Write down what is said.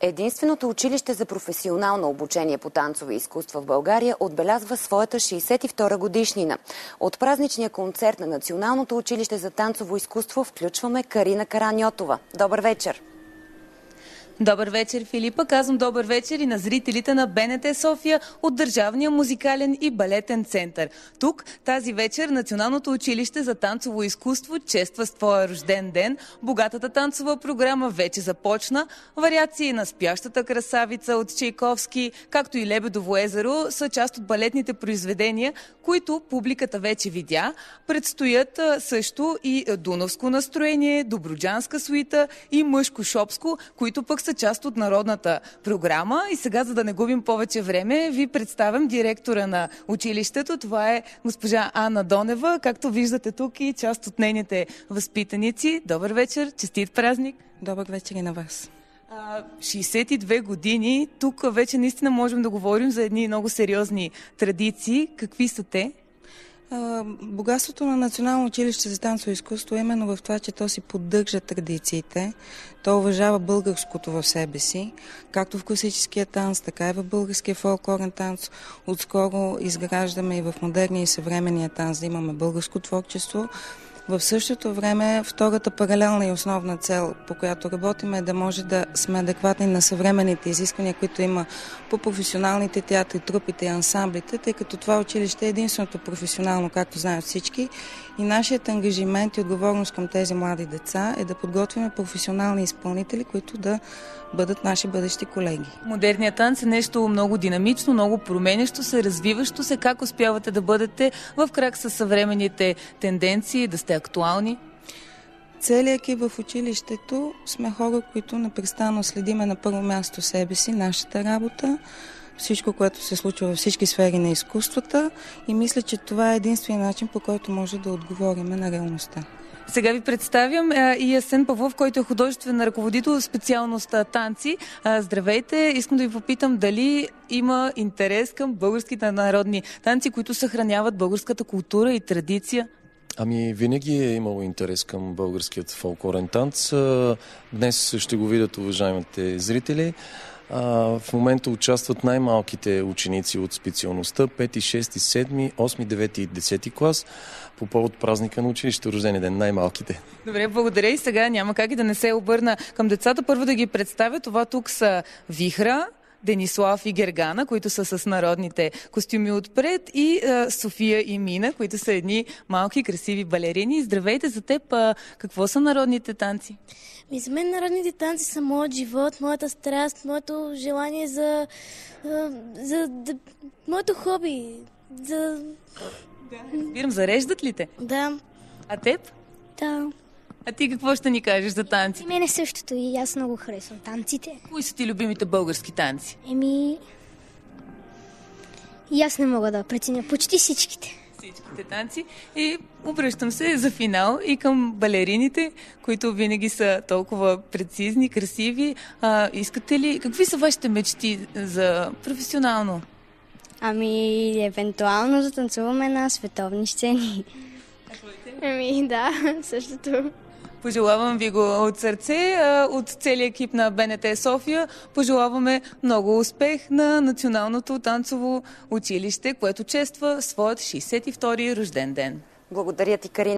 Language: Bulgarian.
Единственото училище за професионално обучение по танцови изкуства в България отбелязва своята 62-а годишнина. От празничния концерт на Националното училище за танцово изкуство включваме Карина Караньотова. Добър вечер! Добър вечер, Филипа. Казвам добър вечер и на зрителите на БНТ София от Държавния музикален и балетен център. Тук тази вечер Националното училище за танцово изкуство чества с твоя рожден ден. Богатата танцова програма вече започна. Вариации на Спящата красавица от Чайковски, както и Лебедово езеро са част от балетните произведения, които публиката вече видя. Предстоят също и Дунавско настроение, Добруджанска суита и Мъжко шопско, които пък са част от народната програма. И сега, за да не губим повече време, ви представям директора на училището. Това е госпожа Анна Донева. Както виждате тук и част от нейните възпитаници. Добър вечер, честит празник! Добър вечер и на вас! 62 години. Тук вече наистина можем да говорим за едни много сериозни традиции. Какви са те? Богатството на Национално училище за танцово изкуство е именно в това, че то си поддържа традициите, то уважава българското в себе си, както в класическия танц, така и в българския фолклорен танц. Отскоро изграждаме и в модерния и съвременния танц да имаме българско творчество. В същото време втората паралелна и основна цел, по която работим, е да може да сме адекватни на съвременните изисквания, които има по професионалните театри, трупите и ансамблите, тъй като това училище е единственото професионално, както знаят всички. И нашият ангажимент и отговорност към тези млади деца е да подготвим професионални изпълнители, които да бъдат наши бъдещи колеги. Модерният танц е нещо много динамично, много променящо се, развиващо се. Как успявате да бъдете в крак с съвременните тенденции, да сте актуални? Целият екип в училището сме хора, които непрестанно следиме на първо място себе си, нашата работа, всичко, което се случва във всички сфери на изкуствата, и мисля, че това е единственият начин, по който може да отговорим на реалността. Сега ви представям и Асен Павлов, който е художествен ръководител, специалност танци. Здравейте! Искам да ви попитам дали има интерес към българските народни танци, които съхраняват българската култура и традиция? Ами, винаги е имало интерес към българският фолклорен танц. Днес ще го видят уважаемите зрители. В момента участват най-малките ученици от специалността 5, 6, 7, 8, 9 и 10 клас по повод празника на училище рожден ден, най-малките. Добре, благодаря. И сега няма как и да не се обърна към децата. Първо да ги представя. Това тук са Вихра, Денислав и Гергана, които са с народните костюми отпред, и София и Мина, които са едни малки, красиви балерини. Здравейте! За теб какво са народните танци? За мен народните танци са моят живот, моята страст, моето желание моето хоби. Да, разбирам, зареждат ли те? Да. А теб? Да. А ти какво ще ни кажеш за танци? И мене същото, и аз много харесвам танците. Кои са ти любимите български танци? И аз не мога да преценя почти всичките. Всичките танци. И обръщам се за финал и към балерините, които винаги са толкова прецизни, красиви. Искате ли, какви са вашите мечти за професионално? Евентуално да танцуваме на световни сцени. Да, същото. Пожелавам ви го от сърце, от целия екип на БНТ София. Пожелаваме много успех на Националното танцово училище, което чества своят 62-и рожден ден. Благодаря ти, Карина.